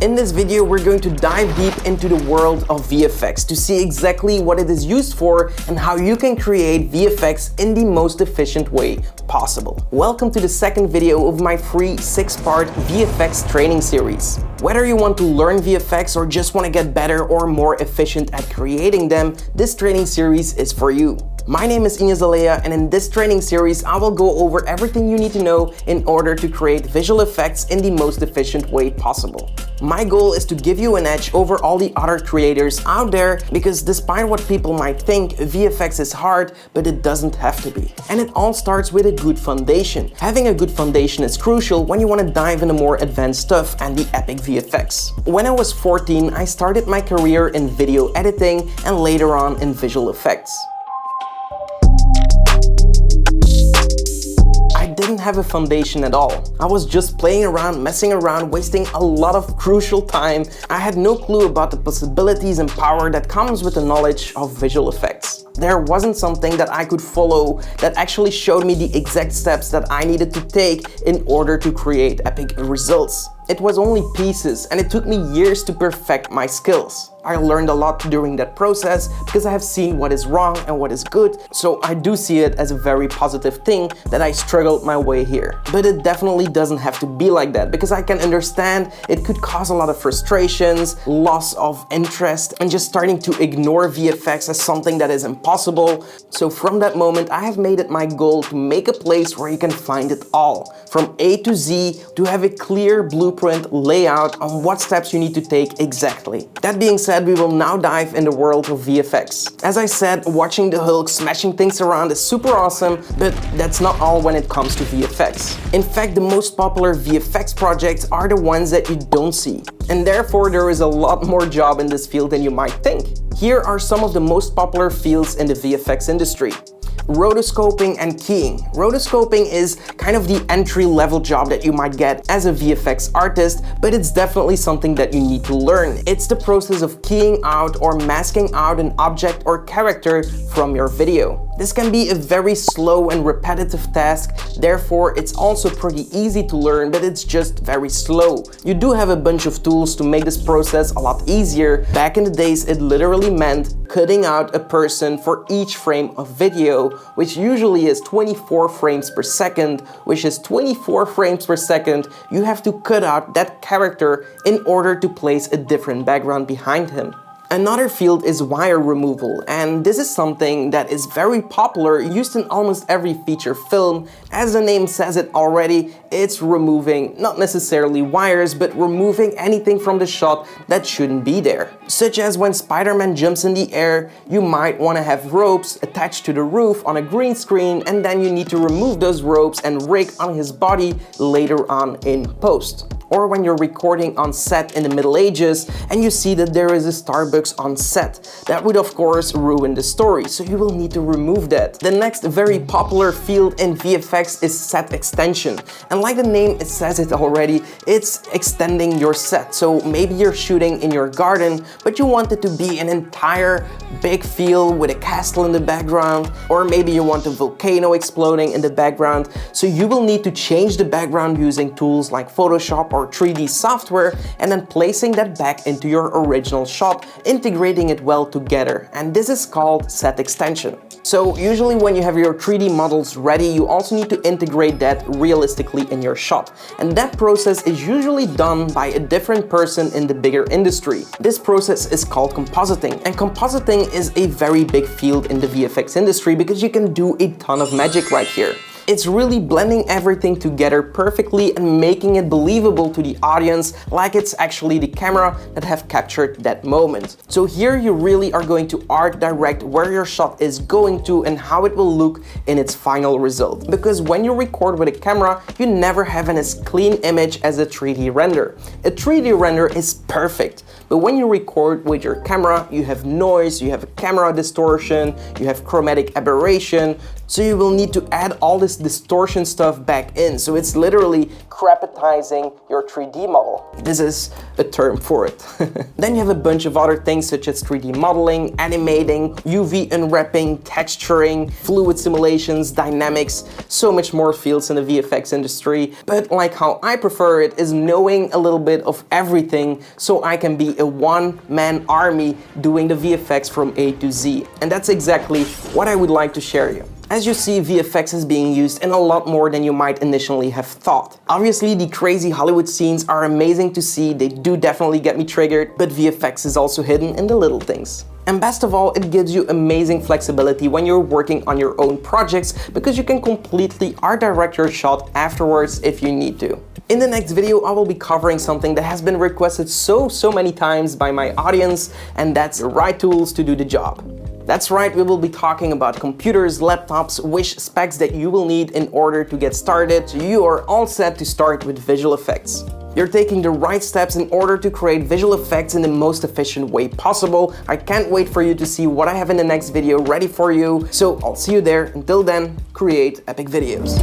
In this video, we're going to dive deep into the world of VFX to see exactly what it is used for and how you can create VFX in the most efficient way possible. Welcome to the second video of my free 6-part VFX training series. Whether you want to learn VFX or just want to get better or more efficient at creating them, this training series is for you. My name is Ignace, and in this training series, I will go over everything you need to know in order to create visual effects in the most efficient way possible. My goal is to give you an edge over all the other creators out there, because despite what people might think, VFX is hard, but it doesn't have to be. And it all starts with a good foundation. Having a good foundation is crucial when you want to dive into more advanced stuff and the epic VFX. When I was 14, I started my career in video editing and later on in visual effects. I didn't have a foundation at all. I was just playing around, messing around, wasting a lot of crucial time. I had no clue about the possibilities and power that comes with the knowledge of visual effects. There wasn't something that I could follow that actually showed me the exact steps that I needed to take in order to create epic results. It was only pieces, and it took me years to perfect my skills. I learned a lot during that process because I have seen what is wrong and what is good, so I do see it as a very positive thing that I struggled my way here. But it definitely doesn't have to be like that, because I can understand it could cause a lot of frustrations, loss of interest, and just starting to ignore VFX as something that is impossible. So from that moment, I have made it my goal to make a place where you can find it all, from A to Z, to have a clear blueprint layout on what steps you need to take exactly. That being said, we will now dive in the world of VFX. As I said, watching the Hulk smashing things around is super awesome, but that's not all when it comes to VFX. In fact, the most popular VFX projects are the ones that you don't see. And therefore, there is a lot more job in this field than you might think. Here are some of the most popular fields in the VFX industry. Rotoscoping and keying. Rotoscoping is kind of the entry-level job that you might get as a VFX artist, but it's definitely something that you need to learn. It's the process of keying out or masking out an object or character from your video. This can be a very slow and repetitive task, therefore it's also pretty easy to learn, but it's just very slow. You do have a bunch of tools to make this process a lot easier. Back in the days, it literally meant cutting out a person for each frame of video, which usually is 24 frames per second, which is 24 frames per second. You have to cut out that character in order to place a different background behind him. Another field is wire removal, and this is something that is very popular, used in almost every feature film. As the name says it already, it's removing not necessarily wires, but removing anything from the shot that shouldn't be there. Such as when Spider-Man jumps in the air, you might want to have ropes attached to the roof on a green screen, and then you need to remove those ropes and rig on his body later on in post. Or when you're recording on set in the Middle Ages and you see that there is a Starbucks on set. That would of course ruin the story, so you will need to remove that. The next very popular field in VFX is set extension. And like the name it says it already, it's extending your set. So maybe you're shooting in your garden, but you want it to be an entire big field with a castle in the background, or maybe you want a volcano exploding in the background. So you will need to change the background using tools like Photoshop or 3D software, and then placing that back into your original shot, integrating it well together. And this is called set extension. So usually when you have your 3D models ready, you also need to integrate that realistically in your shot. And that process is usually done by a different person in the bigger industry. This process is called compositing. And compositing is a very big field in the VFX industry because you can do a ton of magic right here. It's really blending everything together perfectly and making it believable to the audience, like it's actually the camera that have captured that moment. So here you really are going to art direct where your shot is going to and how it will look in its final result. Because when you record with a camera, you never have an as clean image as a 3D render. A 3D render is perfect, but when you record with your camera, you have noise, you have a camera distortion, you have chromatic aberration, So you will need to add all this distortion stuff back in. So it's literally crapitizing your 3D model. This is a term for it. Then you have a bunch of other things such as 3D modeling, animating, UV unwrapping, texturing, fluid simulations, dynamics, so much more fields in the VFX industry. But like how I prefer it is knowing a little bit of everything so I can be a one-man army doing the VFX from A to Z. And that's exactly what I would like to share you. As you see, VFX is being used in a lot more than you might initially have thought. Obviously, the crazy Hollywood scenes are amazing to see, they do definitely get me triggered, but VFX is also hidden in the little things. And best of all, it gives you amazing flexibility when you're working on your own projects because you can completely art direct your shot afterwards if you need to. In the next video, I will be covering something that has been requested so many times by my audience, and that's the right tools to do the job. That's right, we will be talking about computers, laptops, which specs that you will need in order to get started. So you are all set to start with visual effects. You're taking the right steps in order to create visual effects in the most efficient way possible. I can't wait for you to see what I have in the next video ready for you. So I'll see you there. Until then, create epic videos.